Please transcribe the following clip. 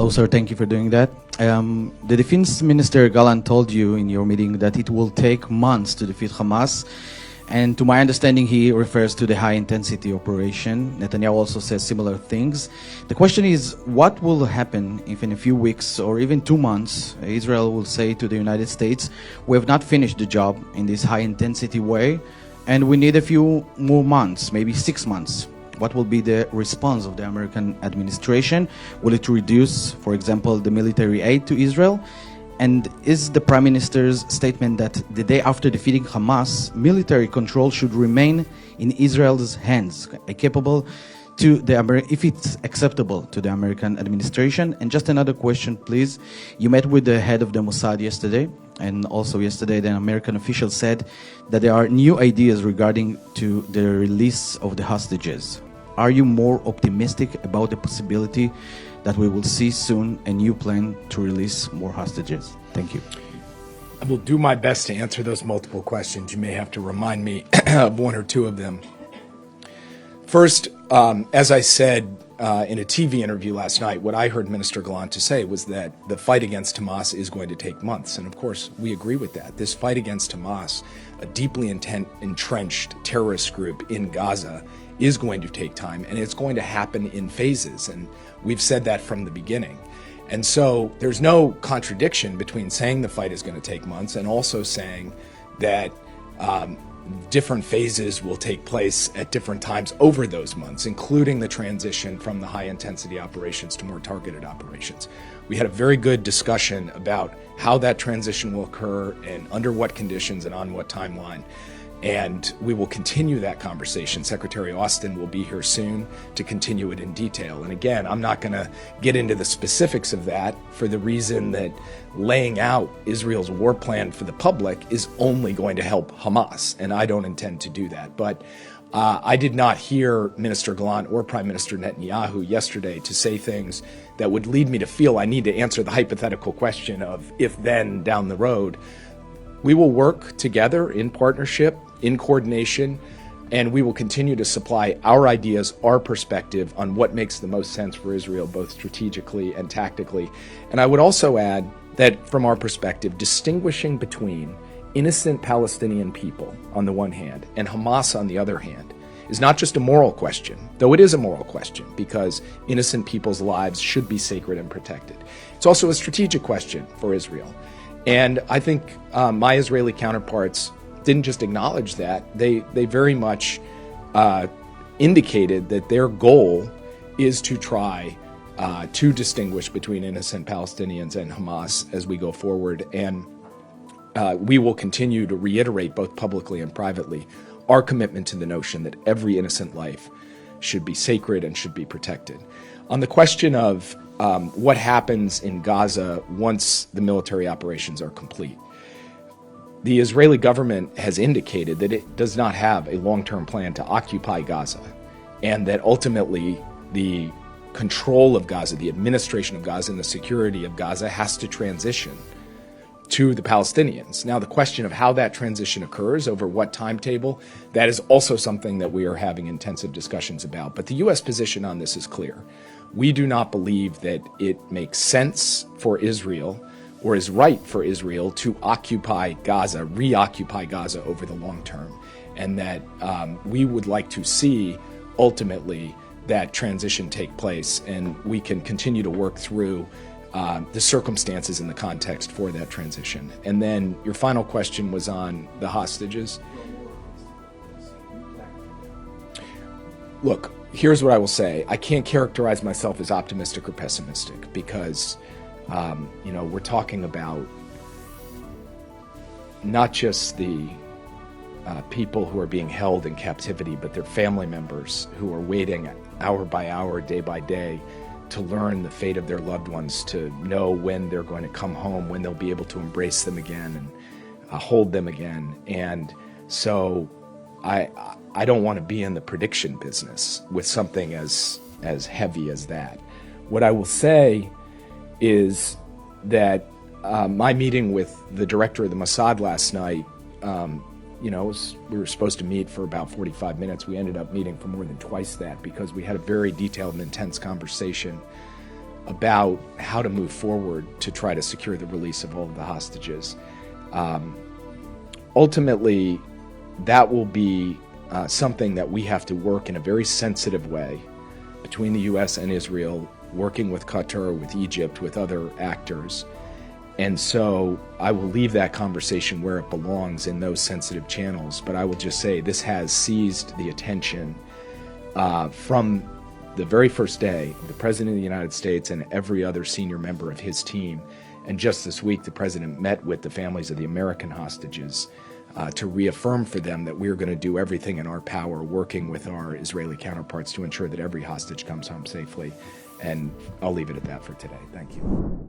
Hello, sir. Thank you for doing that. The defense minister Gallant told you in your meeting that it will take months to defeat Hamas. And to my understanding, he refers to the high-intensity operation. Netanyahu also says similar things. The question is, what will happen if in a few weeks or even 2 months, Israel will say to the United States, we have not finished the job in this high-intensity way, and we need a few more months, maybe 6 months. What will be the response of the American administration? Will it reduce, for example, the military aid to Israel? And is the Prime Minister's statement that the day after defeating Hamas, military control should remain in Israel's hands, capable to if it's acceptable to the American administration? And just another question, please. You met with the head of the Mossad yesterday, and also yesterday the American official said that there are new ideas regarding to the release of the hostages. Are you more optimistic about the possibility that we will see soon a new plan to release more hostages? Thank you. I will do my best to answer those multiple questions. You may have to remind me of one or two of them. First, as I said in a TV interview last night, what I heard Minister Gallant to say was that the fight against Hamas is going to take months. And of course, we agree with that. This fight against Hamas, a deeply entrenched terrorist group in Gaza, is going to take time, and it's going to happen in phases. And we've said that from the beginning. And so there's no contradiction between saying the fight is going to take months and also saying that different phases will take place at different times over those months, including the transition from the high-intensity operations to more targeted operations. We had a very good discussion about how that transition will occur and under what conditions and on what timeline. And we will continue that conversation. Secretary Austin will be here soon to continue it in detail. And again, I'm not going to get into the specifics of that for the reason that laying out Israel's war plan for the public is only going to help Hamas, and I don't intend to do that. But I did not hear Minister Gallant or Prime Minister Netanyahu yesterday to say things that would lead me to feel I need to answer the hypothetical question of if then down the road. We will work together in partnership, in coordination, and we will continue to supply our ideas, our perspective on what makes the most sense for Israel, both strategically and tactically. And I would also add that from our perspective, distinguishing between innocent Palestinian people on the one hand and Hamas on the other hand is not just a moral question, though it is a moral question because innocent people's lives should be sacred and protected. It's also a strategic question for Israel. And I think my Israeli counterparts didn't just acknowledge that, they very much indicated that their goal is to try to distinguish between innocent Palestinians and Hamas as we go forward. And we will continue to reiterate both publicly and privately our commitment to the notion that every innocent life should be sacred and should be protected. On the question of what happens in Gaza once the military operations are complete, the Israeli government has indicated that it does not have a long-term plan to occupy Gaza, and that ultimately the control of Gaza, the administration of Gaza, and the security of Gaza has to transition to the Palestinians. Now, the question of how that transition occurs, over what timetable, that is also something that we are having intensive discussions about. But the U.S. position on this is clear. We do not believe that it makes sense for Israel or is right for Israel to occupy Gaza, reoccupy Gaza over the long term, and that we would like to see ultimately that transition take place, and we can continue to work through the circumstances and the context for that transition. And then your final question was on the hostages. Look, here's what I will say. I can't characterize myself as optimistic or pessimistic because, we're talking about not just the people who are being held in captivity, but their family members who are waiting hour by hour, day by day, to learn the fate of their loved ones, to know when they're going to come home, when they'll be able to embrace them again and hold them again. And so I don't want to be in the prediction business with something as heavy as that. What I will say is that my meeting with the director of the Mossad last night, we were supposed to meet for about 45 minutes. We ended up meeting for more than twice that because we had a very detailed and intense conversation about how to move forward to try to secure the release of all of the hostages. Ultimately, that will be something that we have to work in a very sensitive way between the U.S. and Israel, working with Qatar, with Egypt, with other actors. And so I will leave that conversation where it belongs, in those sensitive channels. But I will just say this has seized the attention from the very first day of the President of the United States and every other senior member of his team. And just this week, the President met with the families of the American hostages to reaffirm for them that we're going to do everything in our power, working with our Israeli counterparts to ensure that every hostage comes home safely. And I'll leave it at that for today. Thank you.